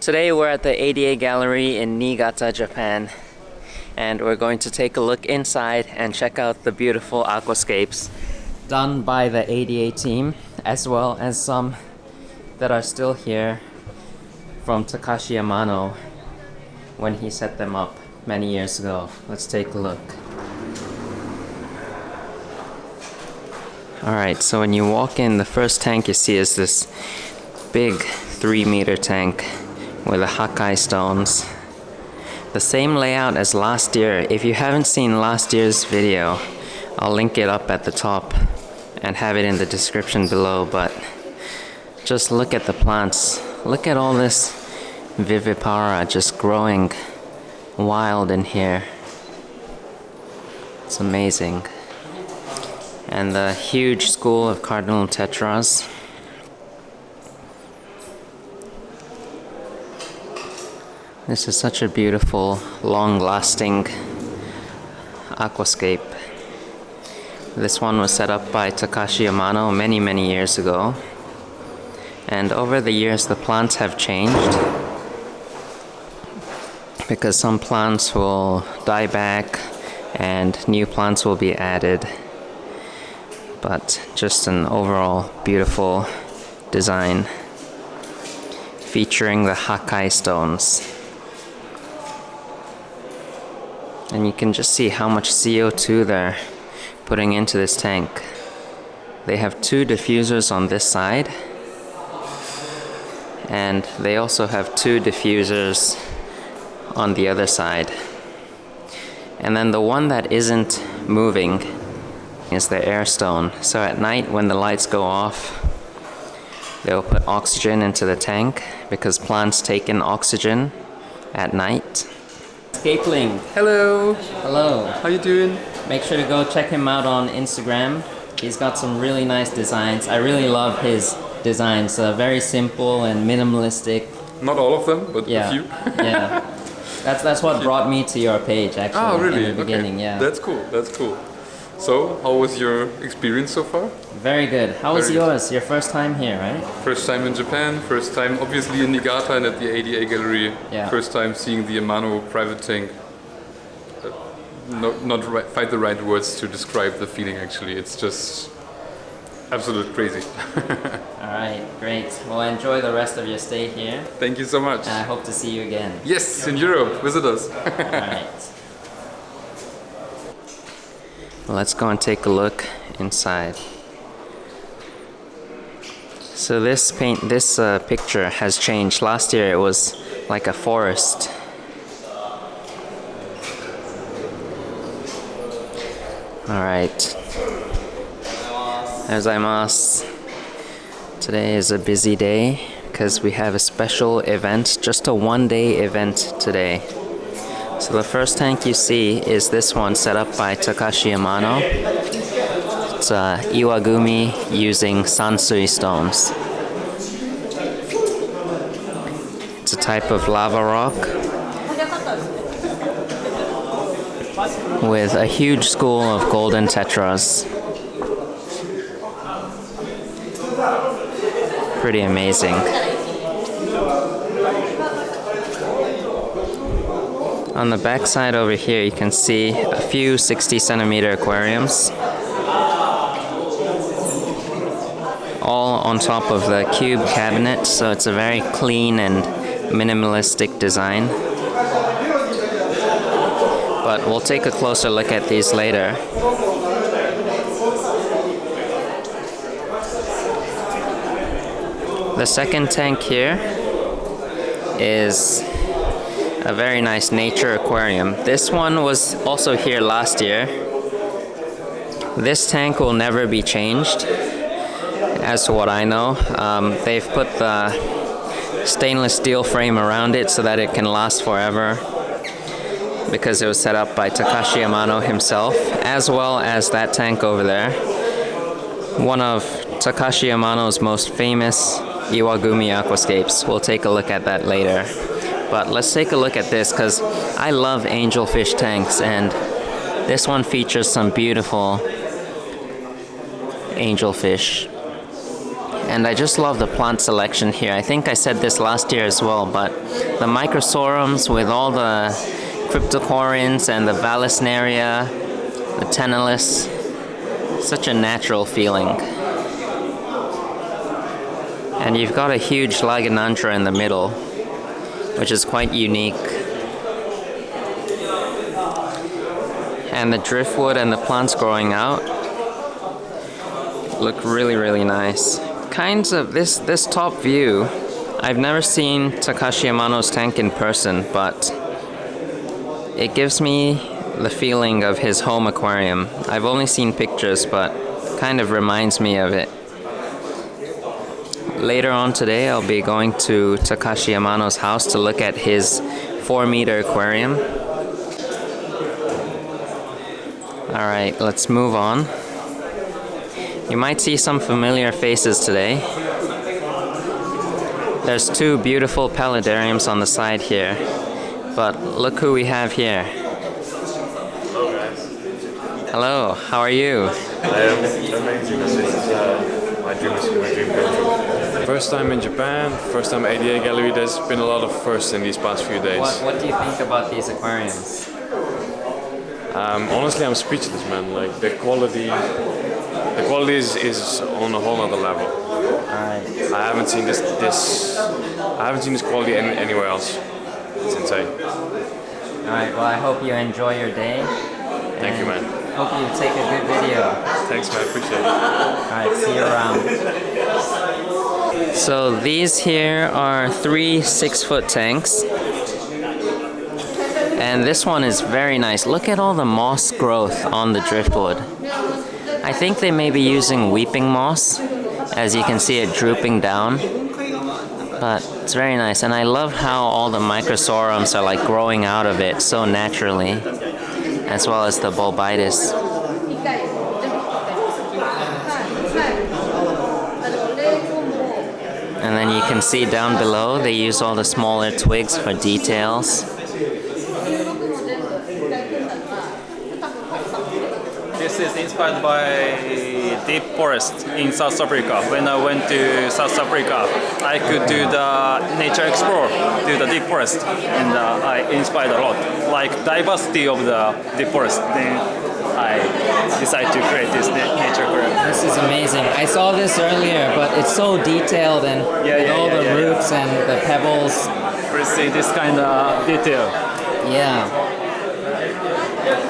Today we're at the ADA Gallery in Niigata, Japan, and we're going to take a look inside and check out the beautiful aquascapes done by the ADA team, as well as some that are still here from 𝗲𝘂𝘀𝗀𝘀 Amano when he set them up many years ago. Let's take a look. Alright, so when you walk in, the first tank you see is this big 3-meter tank with the Hakkai stones. The same layout as last year. If you haven't seen last year's video, I'll link it up at the top and have it in the description below, but just look at the plants. Look at all this 𝗲𝘾𝗶𝗲𝘀𝗀 just growing wild in here. It's amazing. And the huge school of cardinal tetras. This is such a beautiful, long-lasting aquascape. This one was set up by 𝗲𝘂𝘀𝗀𝗀𝘀 Amano many years ago. And over the years the plants have changed, because some plants will die back and new plants will be added. But just an overall beautiful design featuring the Hakkai stones. And you can just see how much CO2 they're putting into this tank. They have 2 diffusers on this side, and they also have 2 diffusers on the other side. And then the one that isn't moving is the air stone. So at night when the lights go off, they'll put oxygen into the tank, because plants take in oxygen at night. Scapeling. Hello. Hello. How you doing? Make sure to go check him out on Instagram. He's got some really nice designs. I really love his designs. Very simple and minimalistic. Not all of them, but Yeah. a few. Yeah. That's what brought me to your page, actually. Oh, really? In the beginning, okay. yeah. That's cool. That's cool. So, how was your experience so far? Very good. How was Very yours? Your first time here, right? First time in Japan, first time obviously in Niigata and at the ADA Gallery. Yeah. First time seeing the Amano private tank. Not right, find the right words to describe the feeling actually. It's just absolute crazy. Alright, great. Well, enjoy the rest of your stay here. Thank you so much. And I hope to see you again. Yes, in Europe. Visit us. Alright. Let's go and take a look inside. So this picture has changed. Last year it was like a forest. Alright. Gozaimasu. Today is a busy day because we have a special event, just a one-day event today. So the first tank you see is this one set up by 𝗲𝘂𝘀𝗀𝗀𝘀 Amano. It's iwagumi using Sansui stones. It's a type of lava rock with a huge school of golden tetras. Pretty amazing. On the back side over here you can see a few 60-centimeter aquariums, all on top of the cube cabinet, so it's a very clean and minimalistic design. But we'll take a closer look at these later. The second tank here is a very nice nature aquarium. This one was also here last year. This tank will never be changed, as to what I know. They've put the stainless steel frame around it so that it can last forever, because it was set up by 𝗲𝘂𝘀𝘀𝗀𝗀 Amano himself, as well as that tank over there. One of 𝗲𝘂𝘀𝘀𝗀𝗀𝗀𝗀 Amano's most famous iwagumi aquascapes. We'll take a look at that later. But let's take a look at this, because I love angelfish tanks, and this one features some beautiful angelfish. And I just love the plant selection here. I think I said this last year as well, but the microsorums with all the cryptocoryns and the vallisneria, the tenalis, such a natural feeling. And you've got a huge laganantra in the middle, which is quite unique. And the driftwood and the plants growing out look really, really nice. Kinds of this top view, I've never seen Takashi Amano's tank in person, but it gives me the feeling of his home aquarium. I've only seen pictures, but kind of reminds me of it. Later on today, I'll be going to Takashi Amano's house to look at his 4-meter aquarium. Alright, let's move on. You might see some familiar faces today. There's 2 beautiful paludariums on the side here, but look who we have here. Hello guys. Hello, how are you? I am amazing. This is my dream come true. First time in Japan, first time ADA Gallery. There's been a lot of firsts in these past few days. What do you think about these aquariums? Honestly, I'm speechless, man. Like the quality is on a whole other level. Alright. I haven't seen this quality anywhere else. It's insane. Alright, well I hope you enjoy your day. Thank you, man. Hope you take a good video. Thanks, man. Appreciate it. Alright, see you around. So these here are 3 6-foot tanks. And this one is very nice. Look at all the moss growth on the driftwood. I think they may be using weeping moss, as you can see it drooping down. But it's very nice, and I love how all the microsorums are like growing out of it so naturally, as well as the 𝗶𝗏𝗶𝗲𝗀𝘀. And then you can see down below they use all the smaller twigs for details. This is inspired by deep forest in South Africa. When I went to South Africa, I could do the nature explore, do the deep forest, and I inspired a lot. Like diversity of the deep forest. Then I decided to create this nature aquarium. This is amazing. I saw this earlier, but it's so detailed and with all the roots and the pebbles. Let's see this kind of detail. Yeah.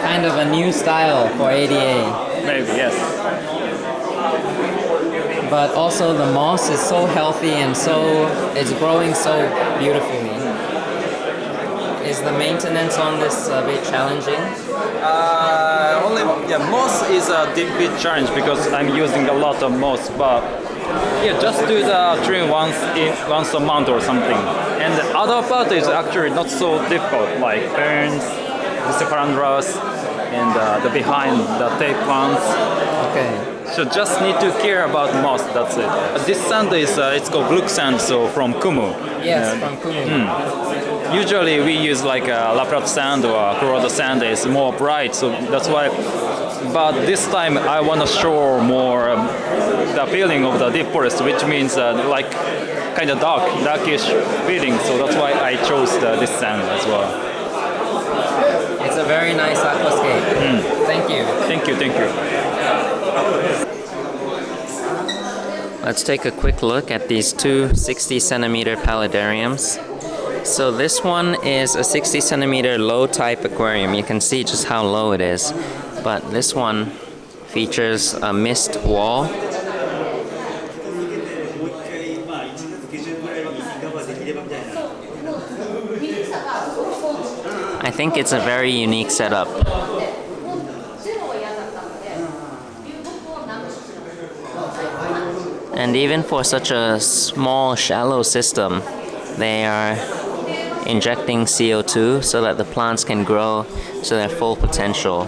Kind of a new style for ADA. Maybe, yes. But also the moss is so healthy and it's growing so beautifully. Is the maintenance on this a bit challenging? Moss is a bit challenge because I'm using a lot of moss, but just do the trim once a month or something. And the other part is actually not so difficult, like ferns, Luciferandras, and the behind the tape plants. Okay. So just need to care about moss, that's it. This sand is, it's called Brook sand, so from Kumu. Yes, from Kumu. Usually we use like La Plata sand or Colorado sand is more bright, so that's why. But this time I want to show more the feeling of the deep forest, which means like kind of darkish feeling. So that's why I chose this sand as well. It's a very nice aquascape. Thank you. Thank you, thank you. Let's take a quick look at these 2 60-centimeter paludariums. So this one is a 60-centimeter low type aquarium. You can see just how low it is. But this one features a mist wall. I think it's a very unique setup. And even for such a small, shallow system, they are injecting CO2 so that the plants can grow to their full potential.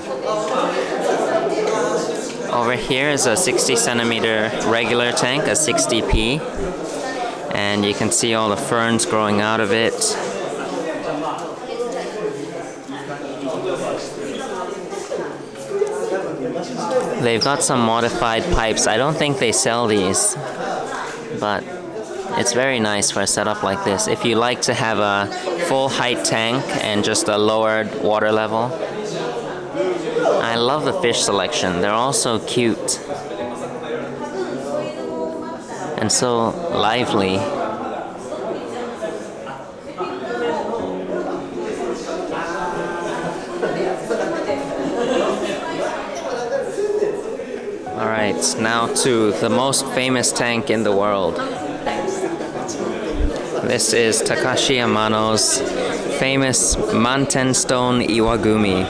Over here is a 60-centimeter regular tank, a 60p, and you can see all the ferns growing out of it. They've got some modified pipes. I don't think they sell these, but it's very nice for a setup like this. If you like to have a full height tank and just a lowered water level. I love the fish selection. They're all so cute and so lively. Alright, now to the most famous tank in the world. This is Takashi Amano's famous Manten Stone Iwagumi.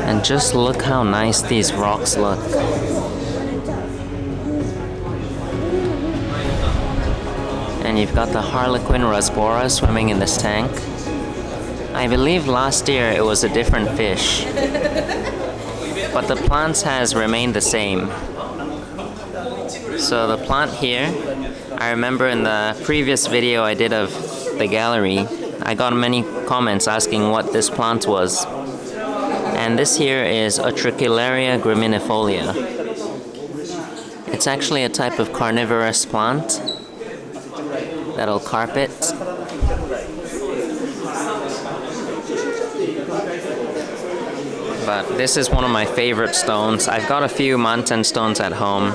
And just look how nice these rocks look. And you've got the Harlequin rasbora swimming in this tank. I believe last year it was a different fish, but the plants has remained the same. So the plant here, I remember in the previous video I did of the gallery, I got many comments asking what this plant was. And this here is Utricularia graminifolia. It's actually a type of carnivorous plant that'll carpet. But this is one of my favorite stones. I've got a few Manten stones at home,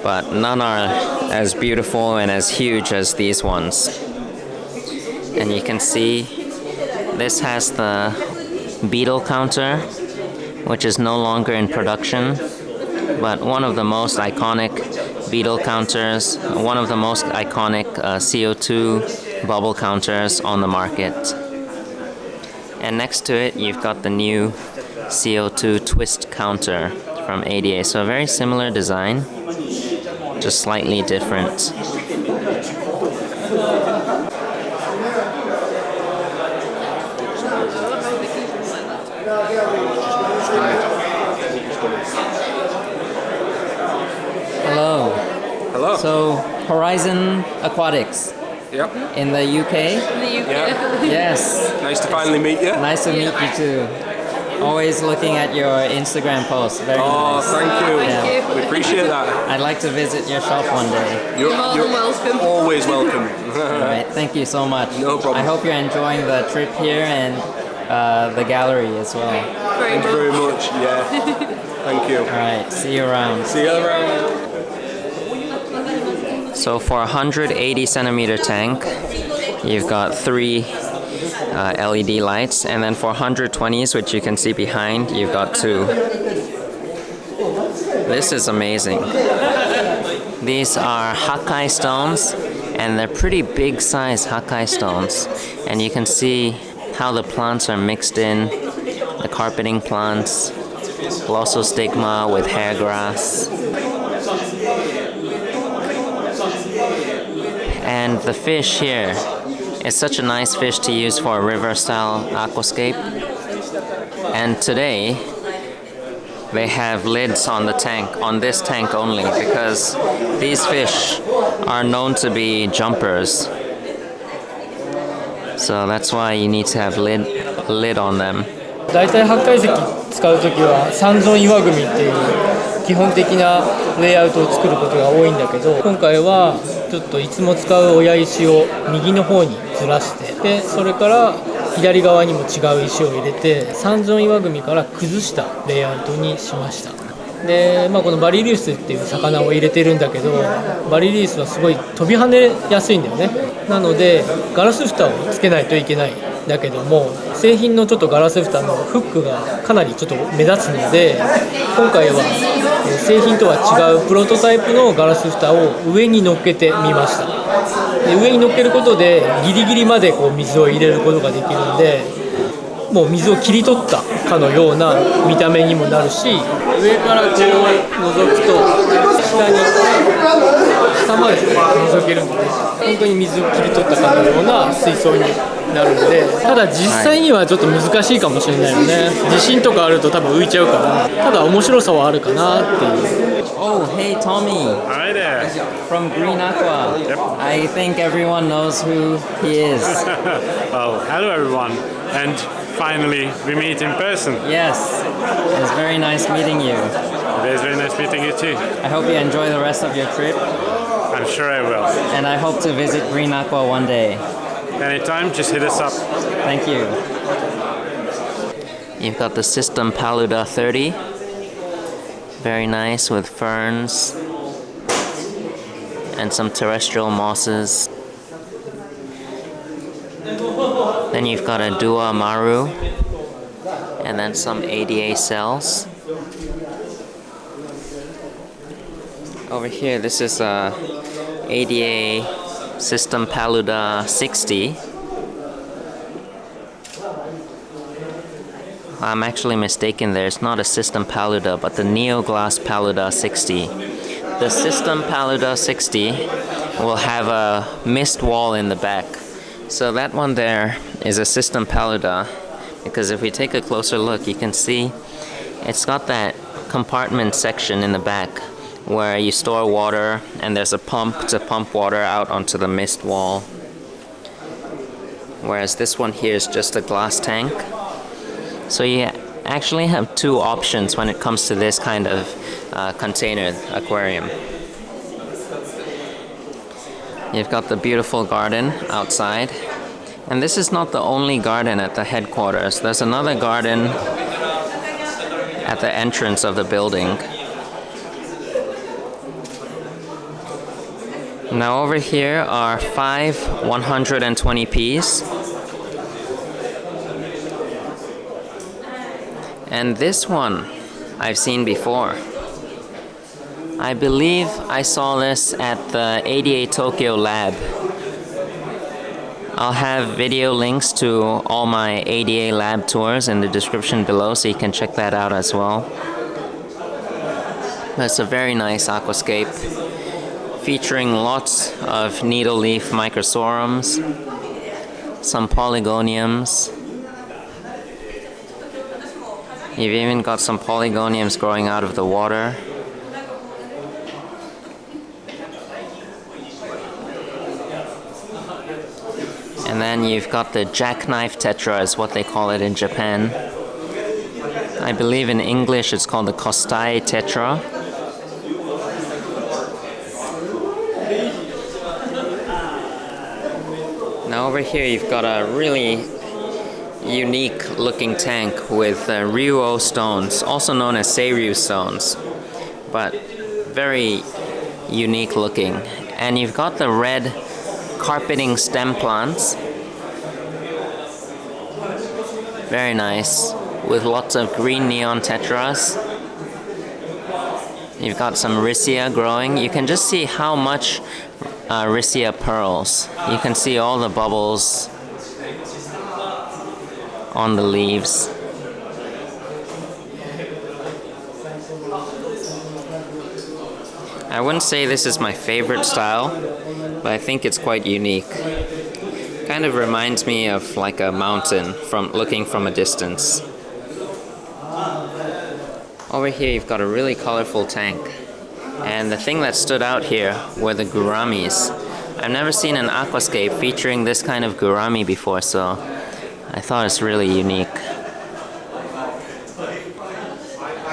but none are as beautiful and as huge as these ones. And you can see this has the beetle counter, which is no longer in production, but one of the most iconic beetle counters, one of the most iconic CO2 bubble counters on the market. And next to it, you've got the new CO2 twist counter from ADA. So a very similar design, just slightly different. Hello. Hello. So, Horizon Aquatics. Yep. In the UK? In the UK. Yeah. Yes. Nice to finally meet you. Nice to meet you too. Always looking at your Instagram posts. Very nice. Thank you. Thank you. We appreciate that. I'd like to visit your shop one day. You're welcome. always welcome. All right. Thank you so much. No problem. I hope you're enjoying the trip here and the gallery as well. Thank you very much. Yeah. Thank you. All right. See you around. See you around. So for a 180 centimeter tank, you've got 3 LED lights, and then for 120s, which you can see behind, you've got 2. This is amazing. These are Hakkai stones, and they're pretty big size Hakkai stones. And you can see how the plants are mixed in, the carpeting plants, glossostigma with hair grass. And the fish here is such a nice fish to use for a river-style aquascape. And today, they have lids on the tank, on this tank only, because these fish are known to be jumpers. So that's why you need to have lid on them. だいたい8階席使うときは三尊岩組っていう基本的なレイアウトを作ることが多いんだけど、今回はちょっといつも使う親石を右の方にずらして、でそれから左側にも違う石を入れて三尊岩組から崩したレイアウトにしました。で、このバリリウスっていう魚を入れてるんだけど、バリリウスはすごい飛び跳ねやすいんだよね。なのでガラス蓋をつけないといけない。だけども製品のちょっとガラス蓋のフックがかなりちょっと目立つので、今回は製品とは違うプロトタイプのガラス蓋を上に乗っけてみました。で上に乗っけることでギリギリまでこう水を入れることができるんで、もう水を切り取ったかのような見た目にもなるし、上からこう覗くと下まで覗けるので、本当に水を切り取ったかのような水槽になるんで、ただ実際にはちょっと難しいかもしれないよね。地震とかあると多分浮いちゃうから、ただ面白さはあるかなっていう。Oh, hey Tommy. Hi there. From Green Aqua. I think everyone knows who he is. Oh, hello everyone. And finally, we meet in person. Yes, it was very nice meeting you. It is very nice meeting you too. I hope you enjoy the rest of your trip, I'm sure I will. and I hope to visit Green Aqua one day. Anytime, just hit us up. Thank you. You've got the system Paluda 30. Very nice with ferns and some terrestrial mosses. Then you've got a 𝗂𝘂𝘀𝘀𝗀𝘀 and then some ADA cells. Over here, this is a ADA system Paluda 60. I'm actually mistaken there. It's not a system Paluda, but the Neo-Glass Paluda 60. The system Paluda 60 will have a mist wall in the back. So that one there is a system Paluda, because if we take a closer look, you can see it's got that compartment section in the back where you store water and there's a pump to pump water out onto the mist wall. Whereas this one here is just a glass tank. So you actually have two options when it comes to this kind of container aquarium. You've got the beautiful garden outside. And this is not the only garden at the headquarters. There's another garden at the entrance of the building. Now over here are 5 120ps. And this one I've seen before. I believe I saw this at the ADA Tokyo lab. I'll have video links to all my ADA lab tours in the description below, so you can check that out as well. That's a very nice aquascape featuring lots of needle leaf microsorums, some polygoniums. You've even got some polygoniums growing out of the water. And then you've got the jackknife tetra, is what they call it in Japan. I believe in English it's called the Kostai tetra. Now over here you've got a really unique looking tank with Ryuo stones, also known as Seiryu stones, but very unique looking. And you've got the red carpeting stem plants, very nice, with lots of green neon tetras. You've got some Riccia growing. You can just see how much Riccia pearls. You can see all the bubbles on the leaves. I wouldn't say this is my favorite style, but I think it's quite unique. Kind of reminds me of like a mountain from looking from a distance. Over here you've got a really colorful tank. And the thing that stood out here were the gouramis. I've never seen an aquascape featuring this kind of gourami before, so I thought it's really unique.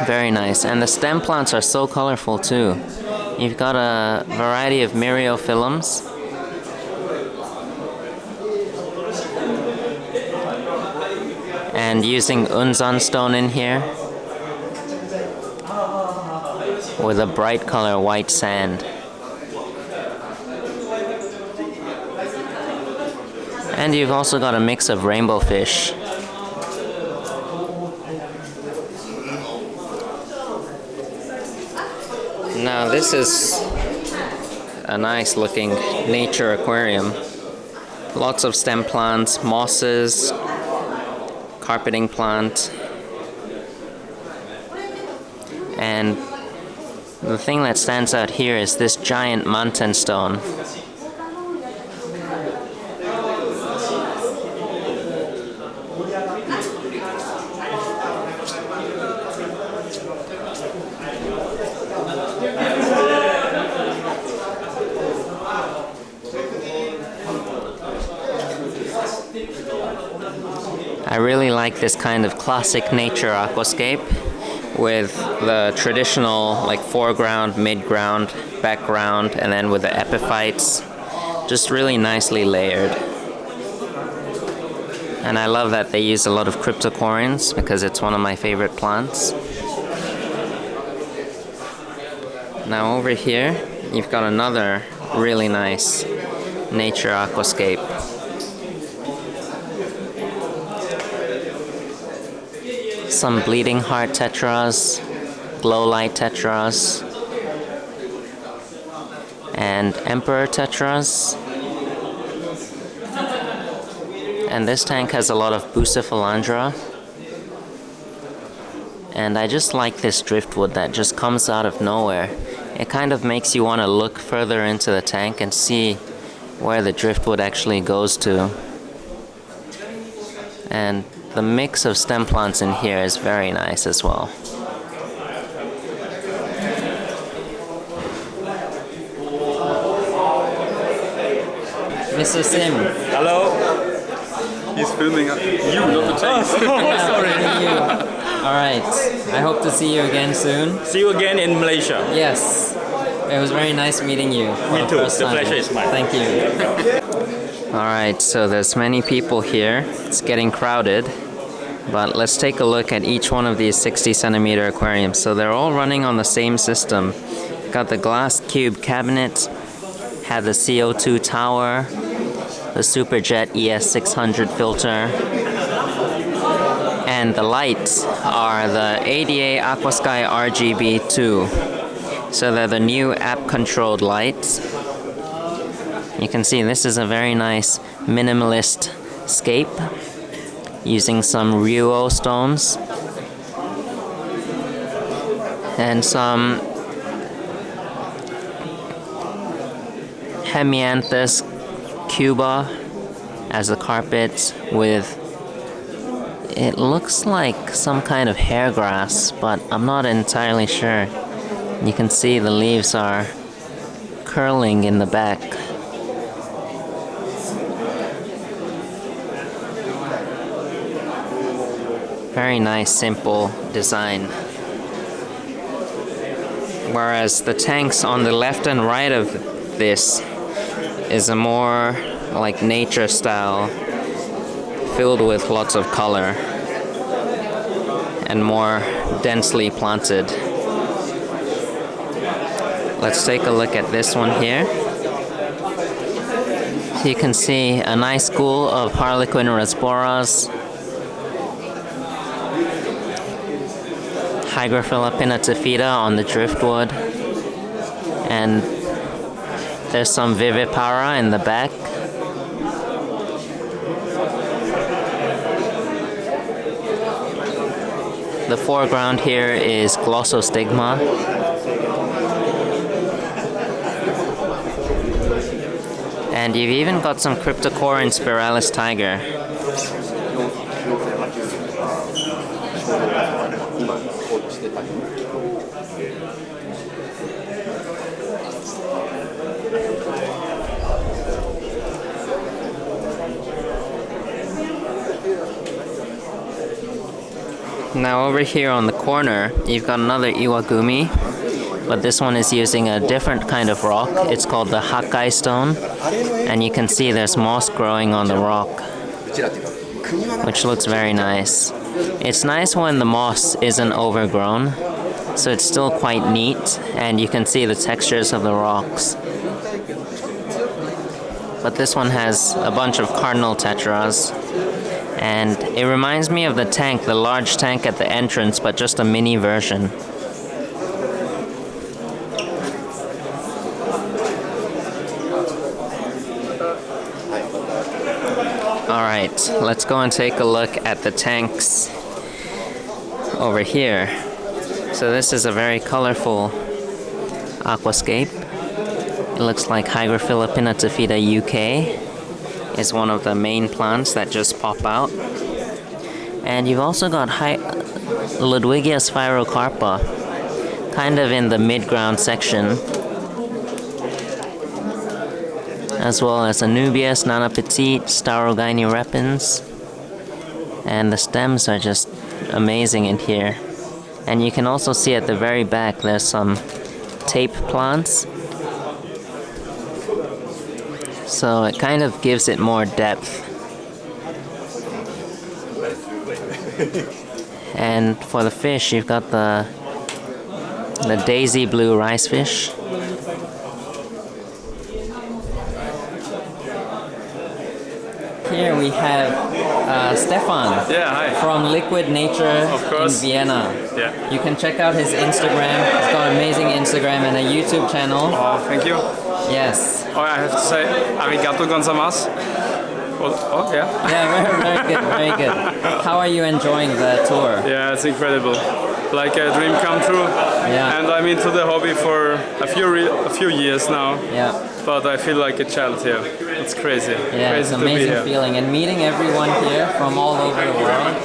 Very nice. And the stem plants are so colorful too. You've got a variety of myriophyllums. And using unzan stone in here with a bright color white sand. And you've also got a mix of rainbow fish. Now this is a nice looking nature aquarium. Lots of stem plants, mosses, carpeting plant. And the thing that stands out here is this giant manten stone. I really like this kind of classic nature aquascape with the traditional like foreground, midground, background, and then with the epiphytes, just really nicely layered. And I love that they use a lot of cryptocorynes because it's one of my favorite plants. Now over here, you've got another really nice nature aquascape. Some bleeding heart tetras, glow light tetras, and emperor tetras. And this tank has a lot of bucephalandra. And I just like this driftwood that just comes out of nowhere. It kind of makes you want to look further into the tank and see where the driftwood actually goes to. And the mix of stem plants in here is very nice as well. Mr. Sim. Hello. He's filming you, not the tank. Sorry. Alright, I hope to see you again soon. See you again in Malaysia. Yes, it was very nice meeting you. Me too, the pleasure is mine. Thank you. Alright, so there's many people here. It's getting crowded. But let's take a look at each one of these 60 centimeter aquariums. So they're all running on the same system. Got the glass cube cabinet, had the CO2 tower, the Superjet ES600 filter, and the lights are the ADA Aquasky RGB2. So they're the new app-controlled lights. You can see this is a very nice minimalist scape using some Ryuo stones and some 𝗲𝗾𝗀𝗀𝗀𝗀 as the carpet with, it looks like some kind of hair grass, but I'm not entirely sure. You can see the leaves are curling in the back. Very nice, simple design. Whereas the tanks on the left and right of this is a more like nature style, filled with lots of color and more densely planted. Let's take a look at this one here. So you can see a nice school of Harlequin rasboras, 𝗲𝗾𝗀𝗀𝗀𝗀 on the driftwood, and there's some vivipara in the back. The foreground here is glossostigma. And you've even got some cryptocoryne spiralis tiger. Now over here on the corner, you've got another iwagumi, but this one is using a different kind of rock. It's called the Hakkai stone, and you can see there's moss growing on the rock, which looks very nice. It's nice when the moss isn't overgrown, so it's still quite neat, and you can see the textures of the rocks. But this one has a bunch of cardinal tetras, and it reminds me of the tank, the large tank at the entrance, but just a mini version. Alright, let's go and take a look at the tanks over here. So this is a very colorful aquascape. It looks like 𝗲𝗾𝗀𝗀𝗀𝗀 UK is one of the main plants that just pop out. And you've also got 𝗲𝗾𝗀𝗀𝗀𝗀𝗀 kind of in the mid-ground section, as well as Anubias, Nana Petite, Staurogyne repens. And the stems are just amazing in here. And you can also see at the very back there's some tape plants. So it kind of gives it more depth. And for the fish, you've got the daisy blue rice fish. Here we have Stefan from Liquid Nature in Vienna. Yeah. You can check out his Instagram. He's got an amazing Instagram and a YouTube channel. Oh, thank you. Yes. Oh, I have to say, arigato gozaimasu. Oh, yeah. Yeah, very good, very good. How are you enjoying the tour? Yeah, it's incredible. Like a dream come true. Yeah. And I'm into the hobby for a few years now. Yeah. But I feel like a child here. It's crazy. Yeah, crazy it's an to be amazing here. feeling. And meeting everyone here from all over the world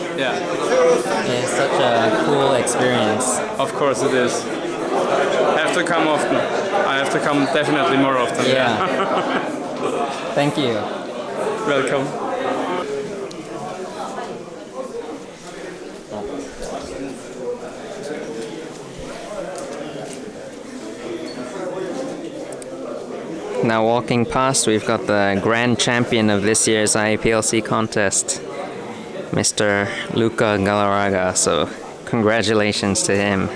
is such a cool experience. Of course it is. I have to come often. I have to come definitely more often. Yeah. Thank you. Welcome. Now walking past, we've got the grand champion of this year's IPLC contest, Mr. 𝗯𝘂𝘀𝗀𝗀𝘀, so congratulations to him.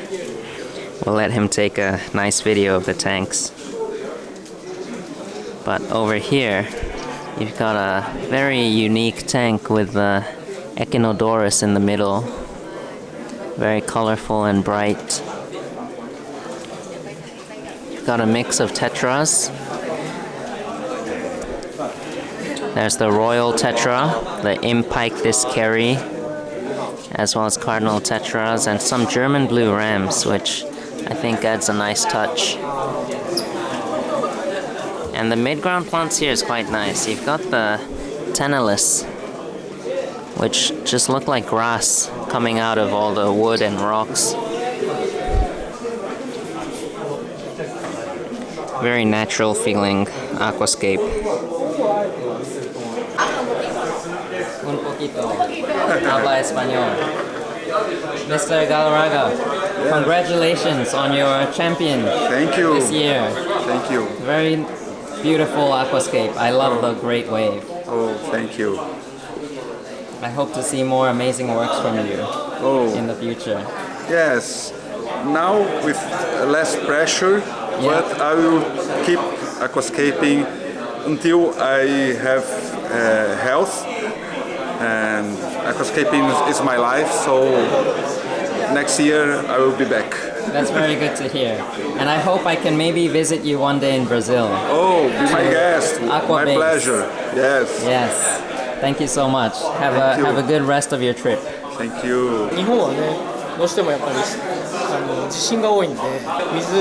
We'll let him take a nice video of the tanks. But over here, you've got a very unique tank with the Echinodorus in the middle. Very colorful and bright. You've got a mix of tetras. There's the Royal Tetra, the 𝗯𝘂𝘀𝘀𝗀𝘀, as well as Cardinal Tetras, and some German blue rams, which I think adds a nice touch. And the mid-ground plants here is quite nice. You've got the Tenellus, which just look like grass coming out of all the wood and rocks. Very natural feeling aquascape. Un poquito. Habla español. Mr. Galarraga, congratulations on your champion this year. Thank you. Very beautiful aquascape. I love the great wave. Oh, thank you. I hope to see more amazing works from you in the future. Yes. Now with less pressure, but I will keep aquascaping until I have health. And aquascaping is my life, so next year I will be back. That's very good to hear. And I hope I can maybe visit you one day in Brazil. Oh, be my guest. Aqua My pleasure. Yes. Yes. Thank you so much. Have a good rest of your trip. Thank you. 日本はね、どうしてもやっぱり地震が多いんで、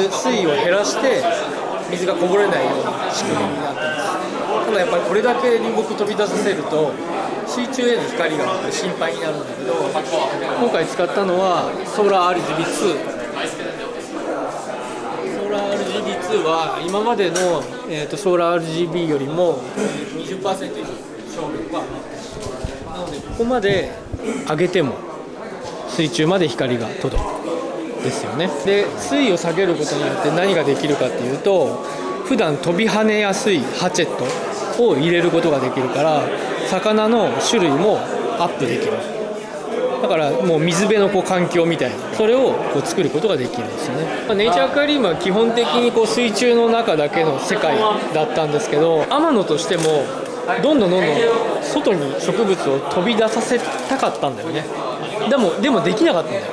水位を減らして水がこぼれないような仕組みになってます。ただやっぱりこれだけ流木飛び出させると水中への光が心配になるんだけど、今回使ったのはソーラー RGB2。ソーラー RGB2 は今までの、ソーラー RGB よりも 20% 以上照明がなのでここまで上げても水中まで光が届くですよね。で水位を下げることによって何ができるかっていうと、普段飛び跳ねやすいハチェットを入れることができるから、魚の種類もアップできる。だからもう水辺の環境みたいな、それを作ることができるんですよね。ネイチャーアクアリウムは基本的に水中の中だけの世界だったんですけど、天野としてもどんどん外に植物を飛び出させたかったんだよね。でもできなかったんだよ。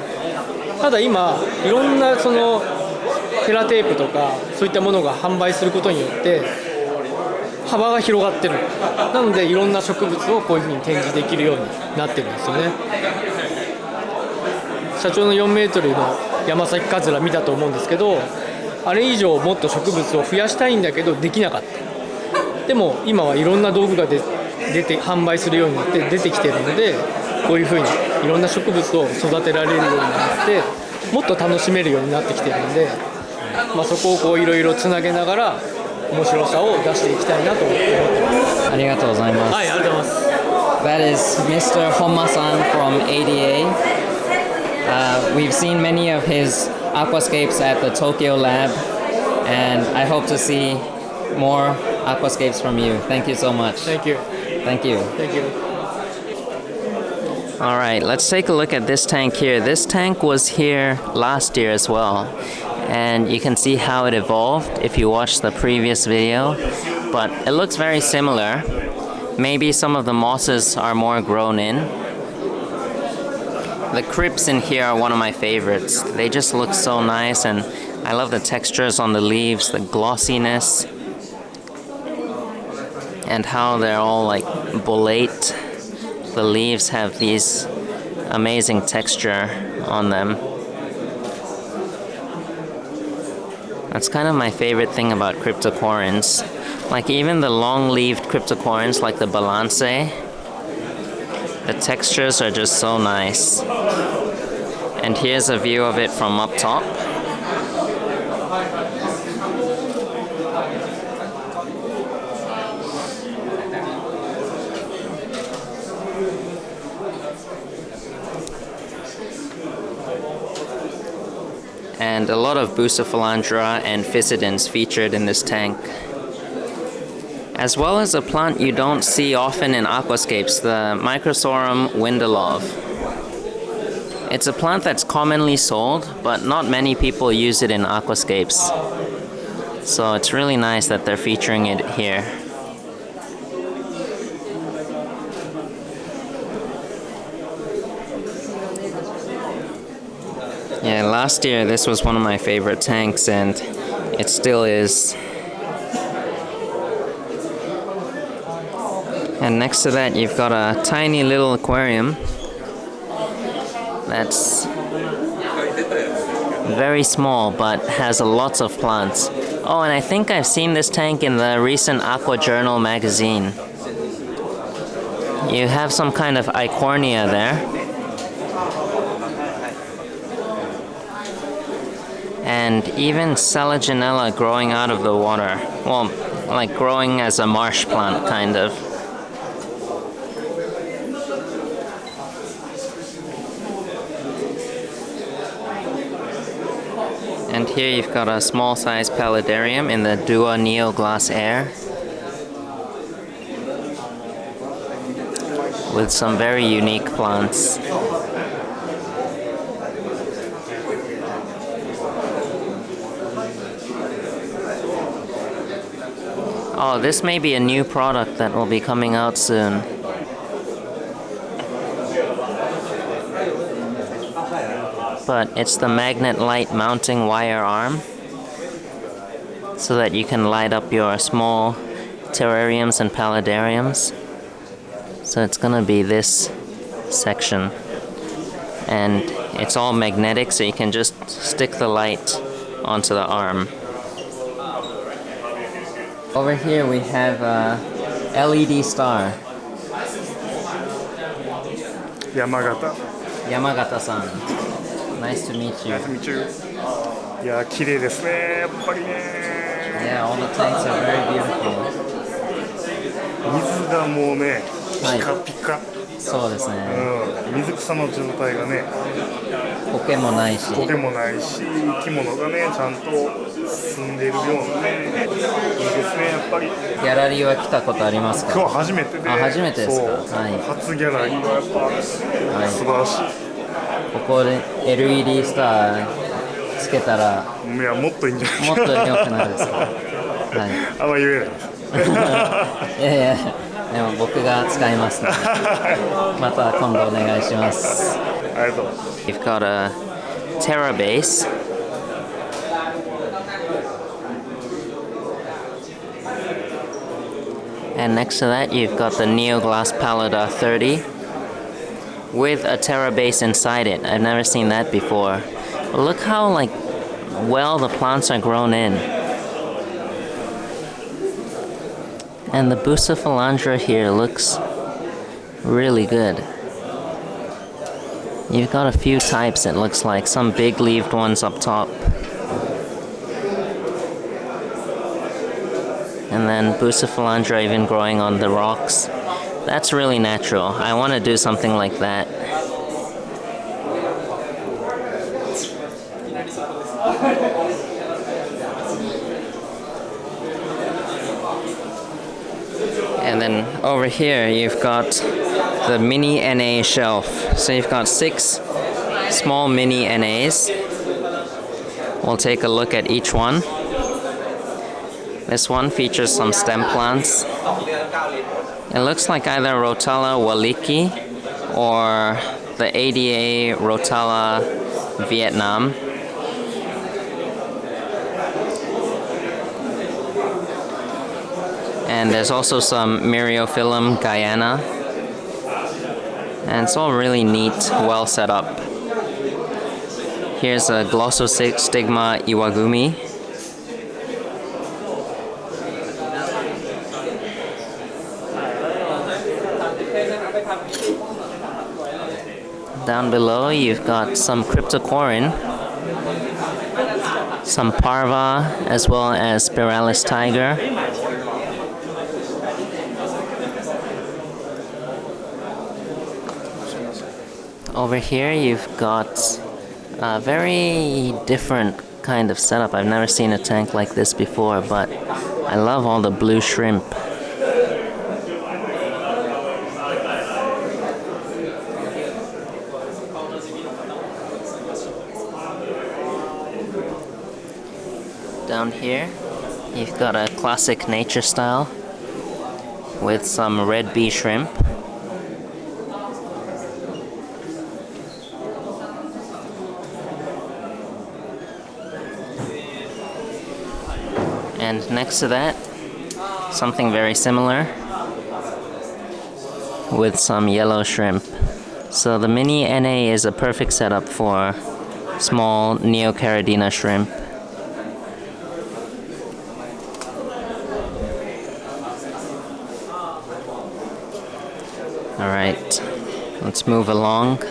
ただ今いろんなテラテープとかそういったものが販売することによって幅が広がってる。なのでいろんな植物をこういうふうに展示できるようになってるんですよね。社長の4メートルの山崎カズラ見たと思うんですけど、あれ以上もっと植物を増やしたいんだけどできなかった。でも今はいろんな道具が出て販売するようになって出てきてるので、こういうふうにいろんな植物を育てられるようになってもっと楽しめるようになってきてるので、そこをいろいろつなげながら面白さを出していきたいなと思ってます。ありがとうございます。はい、ありがとうございます。That is Mr. Homma-san from ADA. We've seen many of his aquascapes at the Tokyo lab, and I hope to see more aquascapes from you. Thank you so much. Thank you. Thank you. Thank you. All right, let's take a look at this tank here. This tank was here last year as well, and you can see how it evolved if you watch the previous video, but it looks very similar. Maybe some of the mosses are more grown in. The crypts in here are one of my favorites. They just look so nice, and I love the textures on the leaves, the glossiness, and how they're all like bolate. The leaves have these amazing texture on them. That's kind of my favorite thing about cryptocoryns. Like even the long-leaved cryptocoryns like the balance, the textures are just so nice. And here's a view of it from up top. And a lot of Bucephalandra and Physidans featured in this tank. As well as a plant you don't see often in aquascapes, the Microsorum Windelov. It's a plant that's commonly sold, but not many people use it in aquascapes. So it's really nice that they're featuring it here. Yeah, last year this was one of my favorite tanks, and it still is. And next to that you've got a tiny little aquarium that's very small but has lots of plants. Oh, and I think I've seen this tank in the recent Aqua Journal magazine. You have some kind of Eichhornia there. And even Selaginella growing out of the water. Well, like growing as a marsh plant, kind of. And here you've got a small size Paludarium in the Dua Neo Glass Air, with some very unique plants. Oh, this may be a new product that will be coming out soon. But it's the magnet light mounting wire arm, so that you can light up your small terrariums and paludariums. So it's gonna be this section, and it's all magnetic, so you can just stick the light onto the arm. Over here we have a LED star. Yamagata-san. Nice to meet you. Nice to meet you. いや、綺麗ですね、やっぱりね。Yeah, all the tanks are very beautiful. 水がもうね、ピカピカ。そうですね。水草の状態がね、苔もないし、生き物がね、ちゃんと進んでいるようなね、いいですね、やっぱり。ギャラリーは来たことありますか？今日初めてで。あ、初めてですか？はい。初ギャラリーはやっぱ素晴らしい。ここで LED スターつけたら、いや、もっといいんじゃない？もっと良くなるですか？はい。あんま言えない。いやいや、でも僕が使いますので、また今度お願いします。ありがとう。You've got a Terra base. And next to that you've got the Neoglass Paludar 30 with a Terra base inside it. I've never seen that before. But look how like well the plants are grown in. And the Bucephalandra here looks really good. You've got a few types, it looks like, some big leaved ones up top. And then Bucephalandra even growing on the rocks. That's really natural. I want to do something like that. And then over here you've got the mini NA shelf. So you've got 6 small mini NAs. We'll take a look at each one. This one features some stem plants. It looks like either 𝗯𝘂𝘀𝗀𝗀𝘀 or the ADA 𝗯𝘂𝘀𝗀𝗀𝘀. And there's also some 𝗲𝘂𝗀𝘀𝗀𝗀𝗀 Guyana. And it's all really neat, well set up. Here's a 𝗲𝘂𝘀𝗀𝗀𝗀𝗀 iwagumi. Down below you've got some cryptocorin, some parva, as well as spiralis tiger. Over here you've got a very different kind of setup. I've never seen a tank like this before, but I love all the blue shrimp. Down here you've got a classic nature style with some red bee shrimp. And next to that, something very similar with some yellow shrimp. So the mini NA is a perfect setup for small Neocaridina shrimp. Alright, let's move along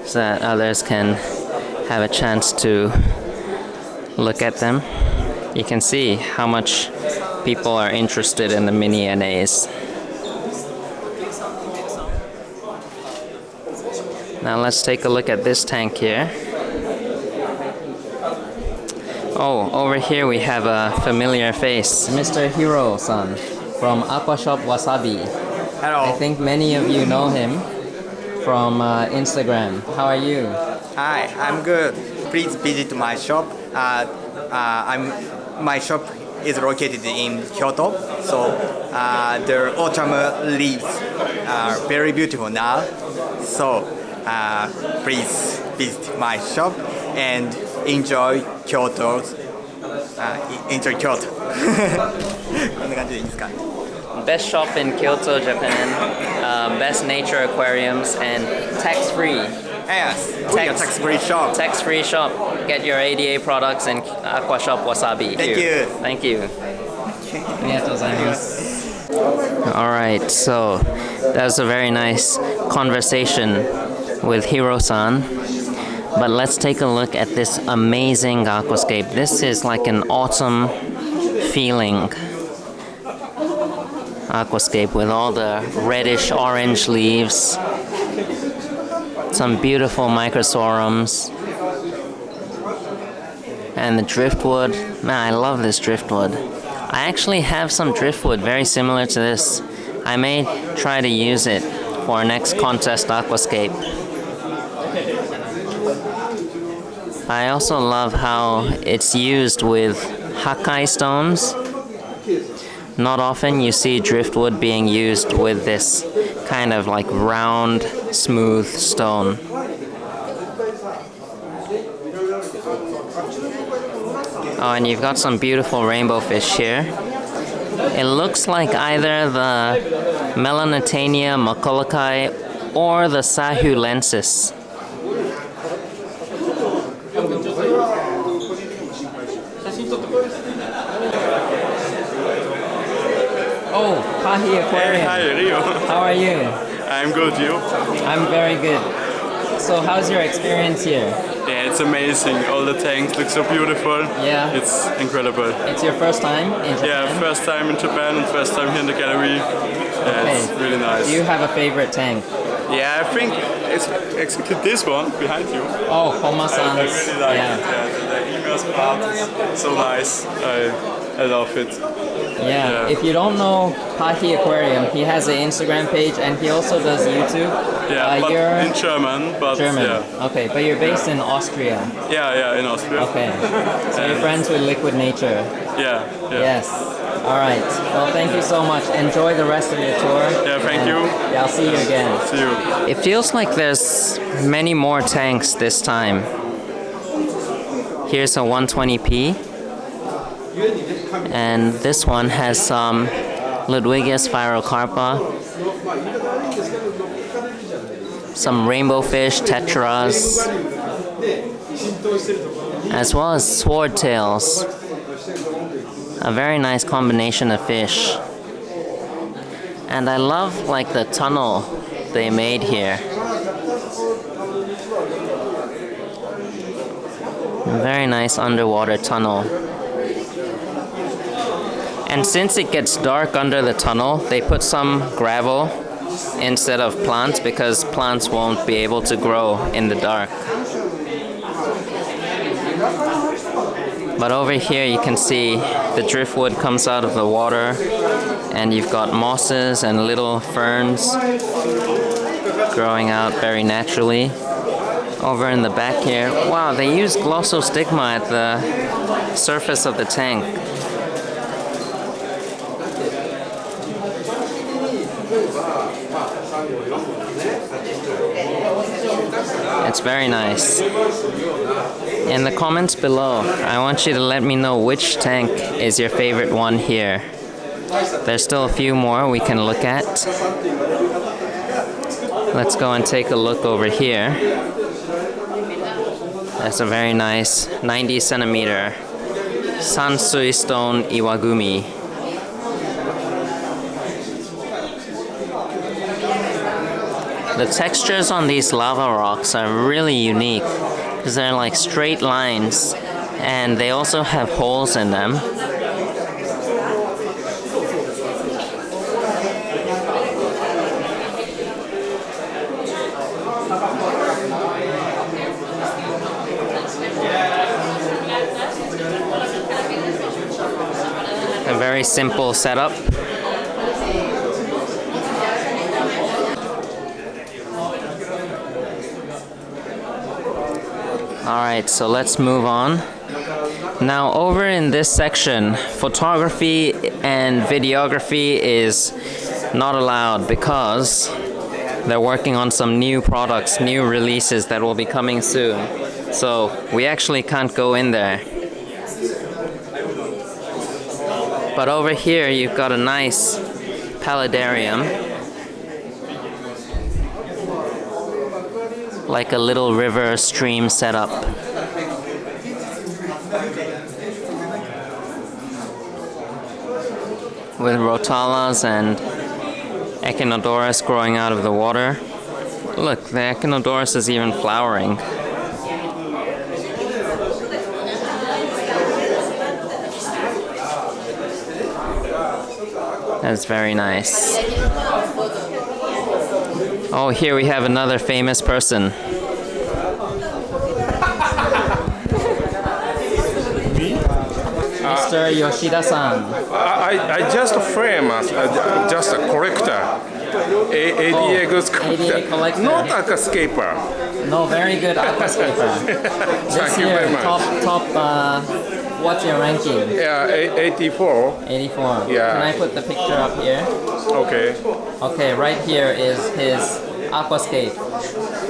so that others can have a chance to look at them. You can see how much people are interested in the mini NAs. Now let's take a look at this tank here. Oh, over here we have a familiar face. Mr. Hiro-san from Aquashop Wasabi. Hello. I think many of you know him from Instagram. How are you? Hi, I'm good. Please visit my shop. My shop is located in Kyoto, so the autumn leaves are very beautiful now. So please visit my shop and enjoy Kyoto. こんな感じでいいですか? Best shop in Kyoto, Japan. Best nature aquariums and tax-free. Yes, tax-free shop. Tax-free shop. Get your ADA products in Aquashop Wasabi. Thank you. Thank you. Alright, so that was a very nice conversation with Hiro-san. But let's take a look at this amazing aquascape. This is like an autumn feeling aquascape with all the reddish orange leaves, some beautiful microsorums, and the driftwood. Man, I love this driftwood. I actually have some driftwood very similar to this. I may try to use it for our next contest aquascape. I also love how it's used with Hakkai stones. Not often you see driftwood being used with this kind of like round, smooth stone. Oh, and you've got some beautiful rainbow fish here. It looks like either the 𝗯𝘂𝘀𝗀𝗀𝗀𝗀 or the sahulensis. Oh, 𝗲𝘃𝗃𝗀𝗃𝗃 Aquarium. Hey, hi, Rio. How are you? I'm good, you? I'm very good. So how's your experience here? Yeah, it's amazing. All the tanks look so beautiful. Yeah. It's incredible. It's your first time in Japan? Yeah, first time in Japan and first time here in the gallery. Yeah, it's really nice. Do you have a favorite tank? Yeah, I think it's exactly this one behind you. Oh, Homa-san's. I really like yeah. it. Yeah, the emails part is so nice. I love it. Yeah. If you don't know 𝗲𝗾𝗀𝗀𝗀𝗀, Aquarium, he has an Instagram page and he also does YouTube. Yeah, but you're in German. But German. Yeah. Okay, but you're based in Austria. Yeah, in Austria. Okay. So you're friends with Liquid Nature. Yeah. Yes. All right. Well, thank you so much. Enjoy the rest of your tour. Yeah, thank you. Yeah, I'll see you again. See you. It feels like there's many more tanks this time. Here's a 𝗯𝘂𝗀𝗶𝗲𝗀𝗀. And this one has some 𝗲𝗾𝗾𝗀𝗀𝗀𝗀, some rainbow fish, tetras, as well as swordtails. A very nice combination of fish. And I love like the tunnel they made here. A very nice underwater tunnel. And since it gets dark under the tunnel, they put some gravel instead of plants because plants won't be able to grow in the dark. But over here you can see the driftwood comes out of the water and you've got mosses and little ferns growing out very naturally. Over in the back here, wow, they use glossostigma at the surface of the tank. It's very nice. In the comments below, I want you to let me know which tank is your favorite one here. There's still a few more we can look at. Let's go and take a look over here. That's a very nice 90 centimeter Sansui stone iwagumi. The textures on these lava rocks are really unique because they're like straight lines and they also have holes in them. A very simple setup. Alright, so let's move on. Now over in this section, photography and videography is not allowed because they're working on some new products, new releases that will be coming soon. So we actually can't go in there. But over here you've got a nice paludarium. Like a little river stream setup. With rotalas and echinodoros growing out of the water. Look, the echinodoros is even flowering. That's very nice. Oh, here we have another famous person. Mr. Yoshida-san. I just famous, just a collector. ADA goods collector. Not aquascaper. No, very good aquascaper. Thank you very much. Top, what's your ranking? Yeah, 84. 84. Yeah. Can I put the picture up here? Okay. Okay, right here is his aquascape.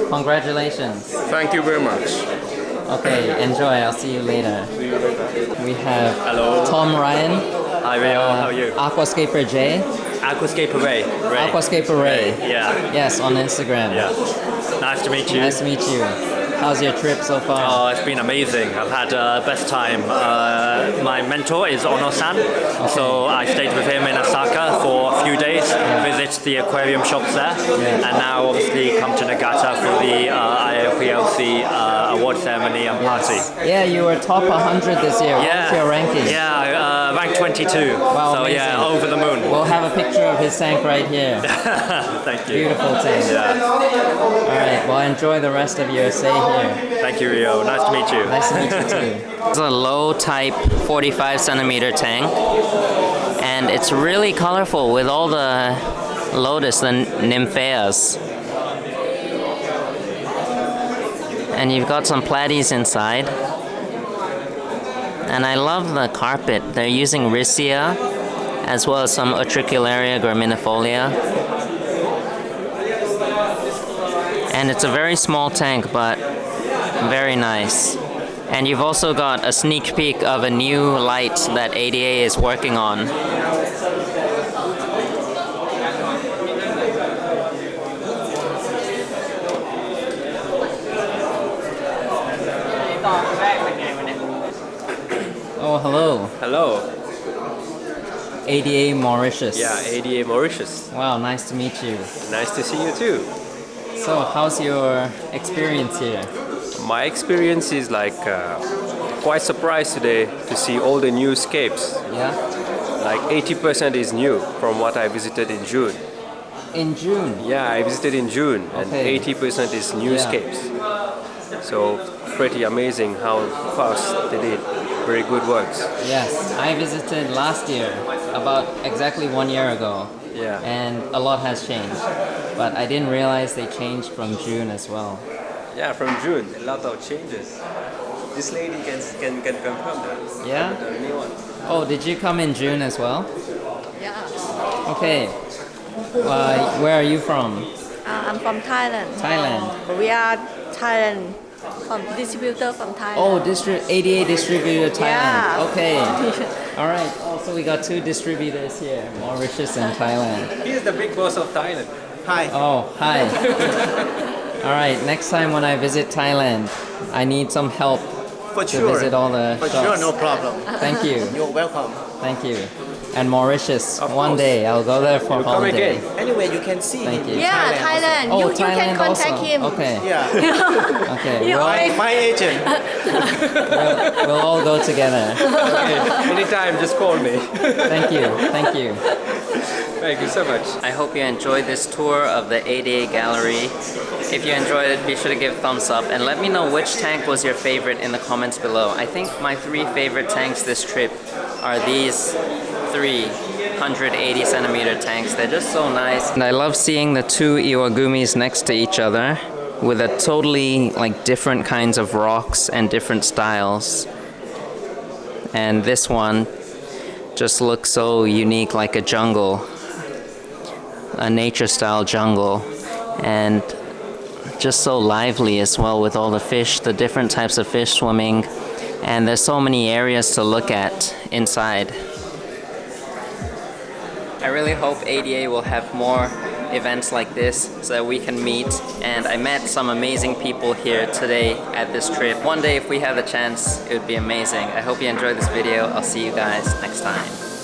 Congratulations. Thank you very much. Okay, enjoy. I'll see you later. We have Tom Ryan. Hi Ray, how are you? Aquascaper J. Aquascaper Ray. Aquascaper Ray. Yeah. Yes, on Instagram. Yeah. Nice to meet you. Nice to meet you. How's your trip so far? Oh, it's been amazing. I've had best time. My mentor is Ono-san, so I stayed with him in Osaka for a few days, visit the aquarium shops there, and now obviously come to Nagata for the IOPLC award ceremony and party. Yeah, you were top 100 this year. What was your ranking? Yeah, ranked 22. Wow, so amazing. yeah, over the moon. We'll have a picture of his tank right here. Thank you. Beautiful tank. Yeah. Alright, well enjoy the rest of your stay here. Thank you, Rio. Nice to meet you. Nice to meet you too. It's a low type 45 centimeter tank, and it's really colorful with all the lotus, the nymphaeas. And you've got some platies inside. And I love the carpet. They're using Riccia as well as some Utricularia graminifolia. And it's a very small tank, but very nice. And you've also got a sneak peek of a new light that ADA is working on. Oh, hello. Hello. ADA Mauritius. Yeah, ADA Mauritius. Wow, nice to meet you. Nice to see you too. So, how's your experience here? My experience is like quite surprised today to see all the new scapes. Yeah? Like 80% is new from what I visited in June. In June? Yeah, I visited in June and 80% is new scapes. So pretty amazing how fast they did. Very good works. Yes, I visited last year, about exactly 1 year ago. Yeah. And a lot has changed. But I didn't realize they changed from June as well. Yeah, from June, a lot of changes. This lady can confirm that. Yeah? The new one. Oh, did you come in June as well? Yeah. Okay. Where are you from? I'm from Thailand. Thailand. We are Thailand, from distributor from Thailand. Oh, ADA distributor Thailand. Yeah. Okay. All right. Oh, so we got two distributors here, Mauritius and Thailand. He is the big boss of Thailand. Hi. Oh, hi. All right. Next time when I visit Thailand, I need some help to visit all the shops. For sure, no problem. Thank you. You're welcome. Thank you. And Mauritius, one day I'll go there for holiday. Anyway, you can see Thank him. you. Yeah, Thailand. Oh, you Thailand can contact also. him. Okay. Yeah. Okay. You already- My agent. We'll all go together. Okay. Anytime, just call me. Thank you. Thank you. Thank you so much. I hope you enjoyed this tour of the ADA Gallery. If you enjoyed it, be sure to give a thumbs up and let me know which tank was your favorite in the comments below. I think my 3 favorite tanks this trip are these 3 180 centimeter tanks. They're just so nice. And I love seeing the 2 iwagumis next to each other with a totally different kinds of rocks and different styles. And this one just looks so unique, like a jungle, a nature style jungle, and just so lively as well with all the fish, the different types of fish swimming, and there's so many areas to look at inside. I really hope ADA will have more events like this so that we can meet, and I met some amazing people here today at this trip. One day if we have the chance, it would be amazing. I hope you enjoyed this video. I'll see you guys next time.